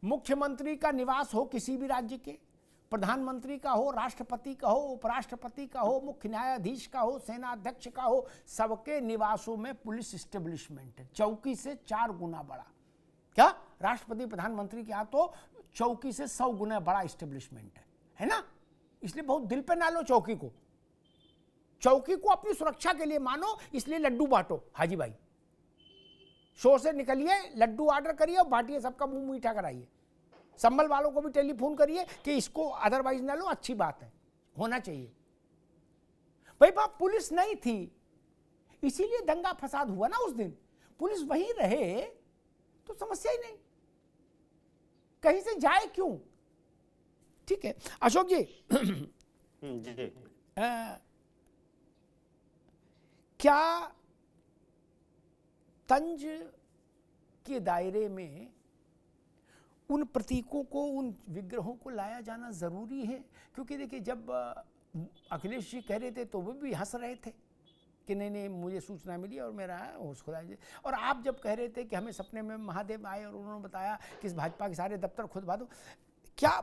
मुख्यमंत्री का निवास हो किसी भी राज्य के, प्रधानमंत्री का हो, राष्ट्रपति का हो, उपराष्ट्रपति का हो, मुख्य न्यायाधीश का हो, सेना अध्यक्ष का हो, सबके निवासों में पुलिस एस्टेब्लिशमेंट है, चौकी से 4 गुना बड़ा। क्या राष्ट्रपति प्रधानमंत्री के यहाँ तो चौकी से 100 गुना बड़ा एस्टेब्लिशमेंट है ना। इसलिए बहुत दिल पे ना लो चौकी को, चौकी को अपनी सुरक्षा के लिए मानो, इसलिए लड्डू बांटो। हाजी भाई शो से निकलिए, लड्डू ऑर्डर करिए और बांटिए, सबका मुंह मीठा कराइए। संभल वालों को भी टेलीफोन करिए कि इसको अदरवाइज ना लो, अच्छी बात है, होना चाहिए। भाई बाप पुलिस नहीं थी, इसीलिए दंगा फसाद हुआ ना उस दिन। पुलिस वहीं रहे तो समस्या ही नहीं, कहीं से जाए क्यों। ठीक है अशोक जी, जी। क्या तंज के दायरे में उन प्रतीकों को, उन विग्रहों को लाया जाना जरूरी है? क्योंकि देखिए जब अखिलेश जी कह रहे थे तो वो भी हंस रहे थे कि नहीं नहीं मुझे सूचना मिली और मेरा होश खुदा। और आप जब कह रहे थे कि हमें सपने में महादेव आए और उन्होंने बताया कि इस भाजपा के सारे दफ्तर खुदवा दो, क्या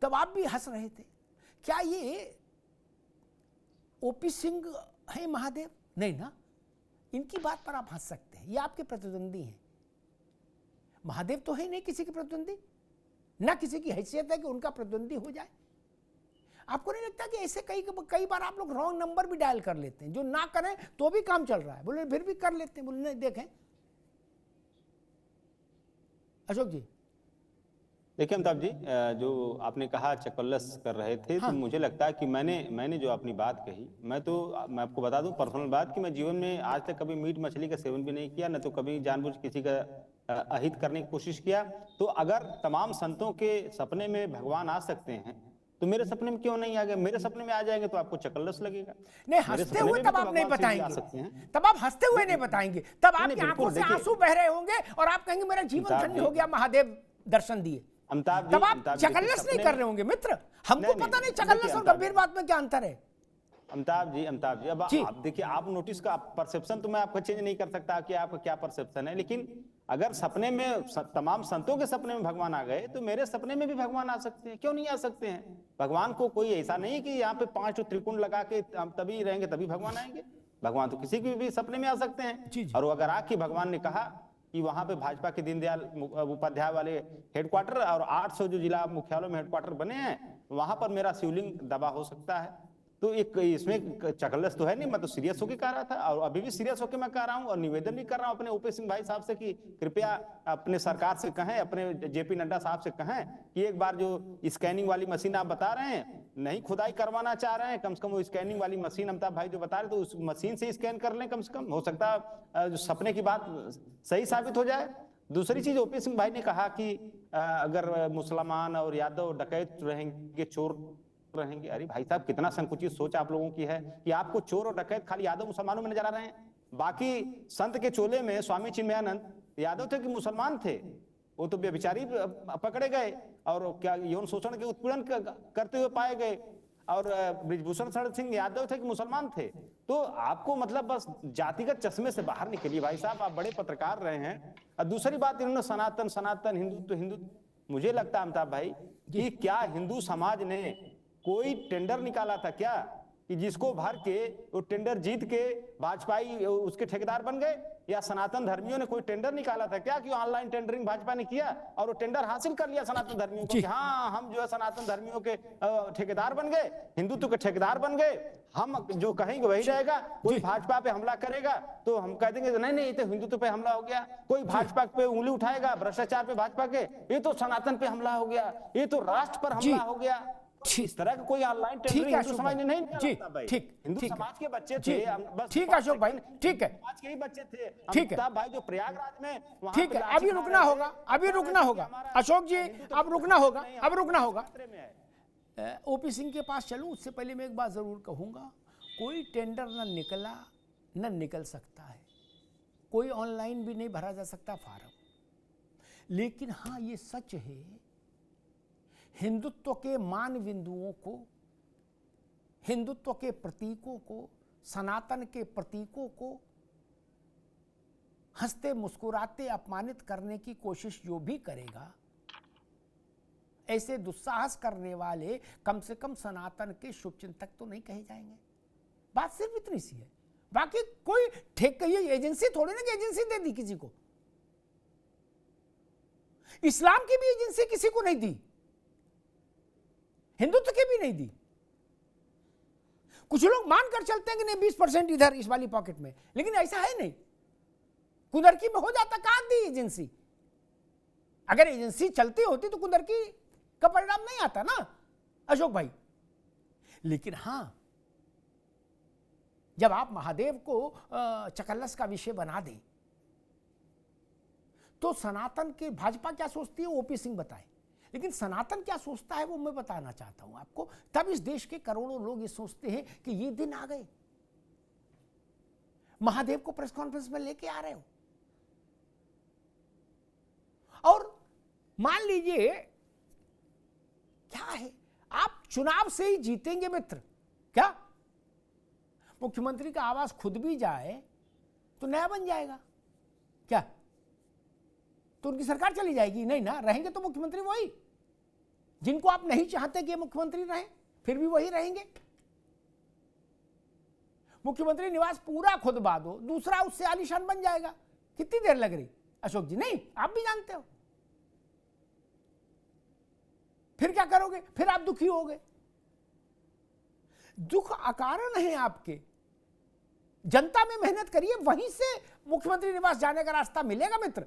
तब आप भी हंस रहे थे? क्या ये ओपी सिंह है महादेव? नहीं ना, इनकी बात पर आप हंस सकते हैं, ये आपके प्रतिद्वंदी हैं। महादेव तो है नहीं किसी के प्रतिद्वंदी, ना किसी की हैसियत है कि उनका प्रतिद्वंदी हो जाए। आपको नहीं लगता कि ऐसे कई बार आप लोग रॉन्ग नंबर भी डायल कर लेते हैं, जो ना करें तो भी काम चल रहा है, बोले फिर भी कर लेते हैं, बोले नहीं देखें। अशोक जी देखिए अमिताभ जी, जो आपने कहा चकल्लस कर रहे थे, हाँ। तो मुझे लगता है कि मैंने जो अपनी बात कही, मैं आपको बता दूं पर्सनल बात कि मैं जीवन में आज तक कभी मीट मछली का सेवन भी नहीं किया, न तो कभी जानबूझ किसी का अहित करने की कोशिश किया। तो अगर तमाम संतों के सपने में भगवान आ सकते हैं तो मेरे सपने में क्यों नहीं आ गए? मेरे सपने में आ जाएंगे तो आपको चकल्लस लगेगा। नहीं, हंसते हुए तब आप नहीं बताएंगे, तब आप हंसते हुए नहीं बताएंगे, तब आपकी आंखों से आंसू बह रहे होंगे और आप कहेंगे मेरा जीवन धन्य हो गया, महादेव दर्शन दिए। अमिताभ तब आप चकल्लस नहीं कर रहे होंगे मित्र। हमको पता नहीं चकल्लस और गंभीर बात में क्या अंतर है। अमिताभ जी अब आप देखिए, आप नोटिस का परसेप्शन तो मैं आपका चेंज नहीं कर सकता कि आपका क्या परसेप्शन है, लेकिन अगर सपने में तमाम संतों के सपने में भगवान आ गए तो मेरे सपने में भी भगवान आ सकते हैं, क्यों नहीं आ सकते हैं? भगवान को कोई ऐसा नहीं कि यहाँ पे 5 त्रिकोण लगा के हम तभी रहेंगे तभी भगवान आएंगे। भगवान तो किसी के भी सपने में आ सकते हैं। और अगर आके भगवान ने कहा कि वहां पे भाजपा के दीनदयाल उपाध्याय वाले हेडक्वार्टर और 800 जो जिला मुख्यालयों में हेडक्वार्टर बने हैं, वहां पर मेरा शिवलिंग दबा हो सकता है। तो एक इसमें चकल्लस तो है नहीं, मैं तो सीरियस होकर कह रहा था और अभी भी सीरियस होकर मैं कह रहा हूं और निवेदन भी कर रहा हूं अपने ओपी सिंह भाई साहब से कि कृपया अपने सरकार से कहें, अपने जेपी नड्डा साहब से कहें कि एक बार जो स्कैनिंग वाली मशीन आप बता रहे हैं, नहीं खुदाई करवाना चाह रहे हैं, कम से कम वो स्कैनिंग वाली मशीन अमिताभ भाई जो बता रहे तो उस मशीन से स्कैन कर लें, कम से कम हो सकता है जो सपने की बात सही साबित हो जाए। दूसरी चीज ओपी सिंह भाई ने कहा कि अगर मुसलमान और यादव डकैत रहेंगे, चोर रहेंगे। अरे भाई साहब, कितना संकुचित सोच आप लोगों की है कि आपको चोर और डकैत खाली यादव मुसलमानों में नजर आ रहे हैं। बाकी संत के चोले में स्वामी चिन्मयानंद यादव थे कि मुसलमान थे? वो तो व्यभिचारी पकड़े गए और क्या यौन शोषण के उत्पीड़न करते हुए पाए गए। और ब्रिजभूषण शरण सिंह यादव थे कि मुसलमान थे? तो आपको मतलब बस जातिगत चश्मे से बाहर निकलिए भाई साहब, आप बड़े पत्रकार रहे हैं। और दूसरी बात, इन्होंने सनातन सनातन हिंदुत्व मुझे लगता है अमिताभ भाई कि क्या हिंदू समाज ने कोई टेंडर निकाला था क्या कि जिसको भर के वो टेंडर जीत के भाजपाई उसके ठेकेदार बन गए? या सनातन धर्मियों ने कोई टेंडर निकाला था क्या कि ऑनलाइन टेंडरिंग भाजपा ने किया और वो टेंडर हासिल कर लिया सनातन धर्मियों को कि हाँ हम जो है सनातन धर्मियों के ठेकेदार बन गए, हिंदुत्व के ठेकेदार बन गए, हम जो कहेंगे वही रहेगा। कोई भाजपा पे हमला करेगा तो हम कह देंगे नहीं नहीं ये तो हिंदुत्व पे हमला हो गया। कोई भाजपा पे उंगली उठाएगा भ्रष्टाचार पे भाजपा के, ये तो सनातन पे हमला हो गया, ये तो राष्ट्र पर हमला हो गया। इस तरह का कोई ऑनलाइन टेंडरिंग हिंदू समाज ने नहीं निकाला भाई। हिंदू समाज के बच्चे थे, ठीक है अशोक भाई, ठीक है, समाज के ही बच्चे थे। ठीक है भाई जो प्रयागराज में, ठीक है, अभी रुकना होगा, अभी रुकना होगा अशोक जी, अब रुकना होगा, अब रुकना होगा। ओपी सिंह के पास चलूं उससे पहले मैं एक बात जरूर कहूंगा, कोई टेंडर न निकला न निकल सकता है, कोई ऑनलाइन भी नहीं भरा जा सकता फॉर्म। लेकिन हाँ ये सच है, हिंदुत्व के मान बिंदुओं को, हिंदुत्व के प्रतीकों को, सनातन के प्रतीकों को हंसते मुस्कुराते अपमानित करने की कोशिश जो भी करेगा ऐसे दुस्साहस करने वाले कम से कम सनातन के शुभचिंतक तो नहीं कहे जाएंगे। बात सिर्फ इतनी सी है, बाकी कोई ठेक ये एजेंसी थोड़ी ना कि एजेंसी दे दी किसी को। इस्लाम की भी एजेंसी किसी को नहीं दी, हिंदुत्व की भी नहीं दी। कुछ लोग मानकर चलते हैं कि नहीं 20% इधर इस वाली पॉकेट में, लेकिन ऐसा है नहीं। कुदरती में हो जाता, कहां दी एजेंसी? अगर एजेंसी चलती होती तो कुदरती का परिणाम नहीं आता ना अशोक भाई। लेकिन हां, जब आप महादेव को चकल्लस का विषय बना दें तो सनातन के भाजपा क्या सोचती है ओपी सिंह बताए, लेकिन सनातन क्या सोचता है वो मैं बताना चाहता हूं आपको। तब इस देश के करोड़ों लोग ये सोचते हैं कि ये दिन आ गए, महादेव को प्रेस कॉन्फ्रेंस में लेके आ रहे हो। और मान लीजिए क्या है, आप चुनाव से ही जीतेंगे मित्र, क्या मुख्यमंत्री का आवास खुद भी जाए तो नया बन जाएगा क्या? तो उनकी सरकार चली जाएगी? नहीं ना, रहेंगे तो मुख्यमंत्री वही जिनको आप नहीं चाहते कि मुख्यमंत्री रहें, फिर भी वही रहेंगे। मुख्यमंत्री निवास पूरा खुदवा दो, दूसरा उससे आलीशान बन जाएगा। कितनी देर लग रही अशोक जी? नहीं, आप भी जानते हो। फिर क्या करोगे? फिर आप दुखी होगे। दुख अकारण है आपके। जनता में मेहनत करिए, वहीं से मुख्यमंत्री निवास जाने का रास्ता मिलेगा मित्र,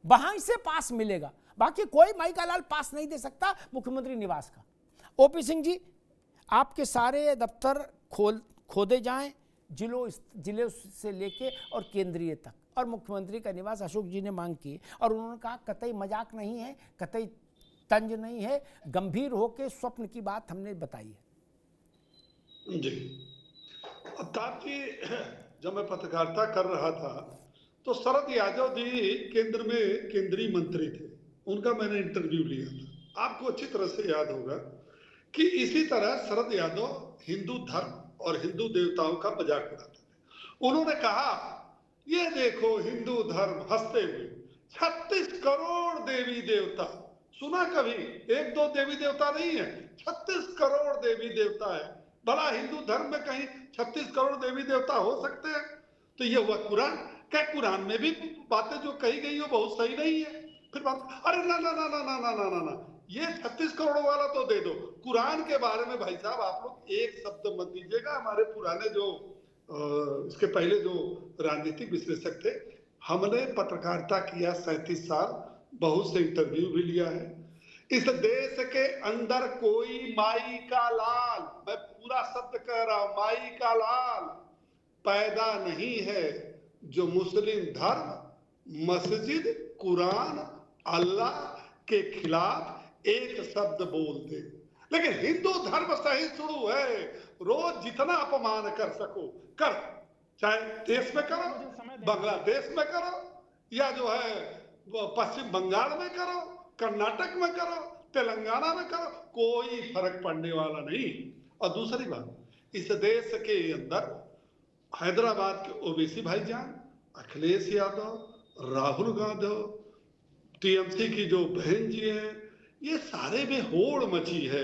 वहां से पास मिलेगा। बाकी कोई माई का लाल पास नहीं दे सकता मुख्यमंत्री निवास का। ओपी सिंह जी, आपके सारे दफ्तर खोदे जाएं, जिले से लेके और केंद्रीय तक, और मुख्यमंत्री का निवास अशोक जी ने मांग की, और उन्होंने कहा कतई मजाक नहीं है, कतई तंज नहीं है, गंभीर होकर स्वप्न की बात हमने बताई है। जी, अमिताभ जी, जब मैं पत्रकारिता कर रहा था तो शरद यादव जी केंद्र में केंद्रीय मंत्री थे, उनका मैंने इंटरव्यू लिया था। आपको अच्छी तरह से याद होगा कि इसी तरह शरद यादव हिंदू धर्म और हिंदू देवताओं का मजाक उड़ाते थे। उन्होंने कहा, ये देखो हिंदू धर्म, हंसते हुए 36 करोड़ देवी देवता। सुना कभी? एक दो देवी देवता नहीं है, 36 करोड़ देवी देवता है। भला हिंदू धर्म में कहीं 36 करोड़ देवी देवता हो सकते हैं? तो ये हुआ कुरान। क्या कुरान में भी बातें जो कही गई हो बहुत सही नहीं है? फिर बात, अरे ना ना ना ना ना ना ना ना ना, ये 36 करोड़ वाला तो दे दो। कुरान के बारे में भाई साहब आप लोग एक शब्द मत दीजिएगा। हमारे पुराने जो इसके पहले जो राजनीतिक विश्लेषक थे, हमने पत्रकारिता किया 37 साल, बहुत से इंटरव्यू भी लिया है। इस देश के अंदर कोई माई का लाल, मैं पूरा शब्द कह रहा हूं, माई का लाल पैदा नहीं है जो मुस्लिम धर्म, मस्जिद, कुरान, अल्लाह के खिलाफ एक शब्द बोल दे। लेकिन हिंदू धर्म सहिष्णु है, रोज जितना अपमान कर सको कर, चाहे देश में करो, बांग्लादेश में करो, या जो है पश्चिम बंगाल में करो, कर्नाटक में करो, तेलंगाना में करो, कोई फर्क पड़ने वाला नहीं। और दूसरी बात, इस देश के अंदर हैदराबाद के ओबीसी भाईजान, अखिलेश यादव, राहुल गांधी, टीएमसी की जो बहन जी है, ये सारे में होड़ मची है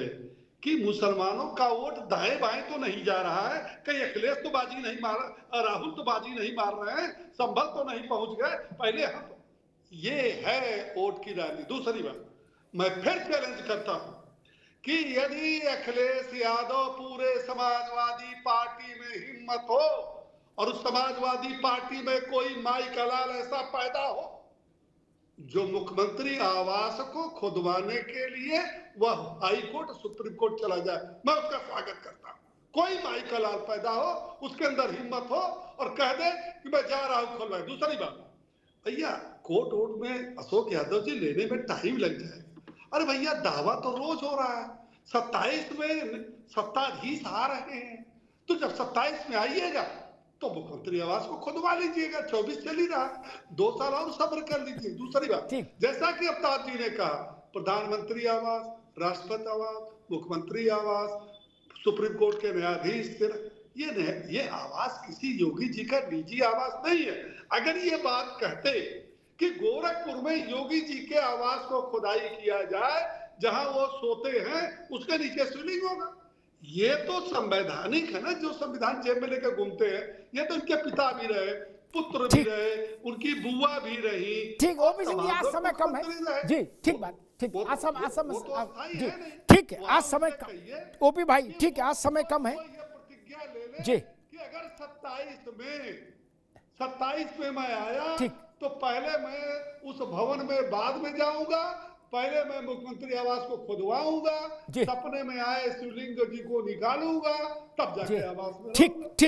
कि मुसलमानों का वोट दाएं बाएं तो नहीं जा रहा है। कहीं अखिलेश तो बाजी नहीं मार, राहुल तो बाजी नहीं मार रहे हैं, संभल तो नहीं पहुंच गए पहले हम। ये है वोट की राजनीति। दूसरी बात, मैं फिर चैलेंज करता हूं कि यदि अखिलेश यादव पूरे समाजवादी पार्टी में हिम्मत हो और उस समाजवादी पार्टी में कोई माई का लाल ऐसा पैदा हो जो मुख्यमंत्री आवास को खुदवाने के लिए वह हाई कोर्ट, सुप्रीम कोर्ट चला जाए, मैं उसका स्वागत करता हूं। कोई माई का लाल पैदा हो, उसके अंदर हिम्मत हो और कह दे कि मैं जा रहा हूं खुलवाए। दूसरी बात, भैया कोर्ट वोट में अशोक यादव जी लेने में टाइम लग जाए। अरे भैया दावा तो रोज हो रहा है, 27 में सत्ताधीश आ रहे हैं, तो जब 27 में आइएगा तो मुख्यमंत्री आवास को खुदवा लीजिएगा। 24 चल ही रहा, 2 साल और सब्र कर लीजिए। दूसरी बात, जैसा कि अमिताभ जी ने कहा, प्रधानमंत्री आवास, राष्ट्रपति आवास, मुख्यमंत्री आवास, सुप्रीम कोर्ट के न्यायाधीश, ये आवास किसी योगी जी का निजी आवास नहीं है। अगर ये बात कहते कि गोरखपुर में योगी जी के आवास को खुदाई किया जाए, जहां वो सोते हैं उसके नीचे शिवलिंग होगा। ये तो संवैधानिक है ना, जो संविधान जेब में लेकर घूमते हैं। ये तो इनके पिता भी रहे, पुत्र भी रहे, उनकी बुआ भी रही। ठीक, ओबीसी जी आज समय कम है जी, ठीक बात, ठीक, वो असम असम वो तो अस्थायी जी, है नहीं। ठीक है, आज समय कम, ओपी भाई ठीक है, आज समय कम है ये प्रतिज्ञा ले ले जी। कि अगर 27 में मैं आया ठीक। तो पहले मैं उस भवन में बाद में जाऊंगा, पहले मैं मुख्यमंत्री आवास को खुदवाऊंगा, जी। सपने में आए शिवलिंग जी को निकालूंगा, तब जी, जाके आवास में ठीक रहूंगा। ठीक।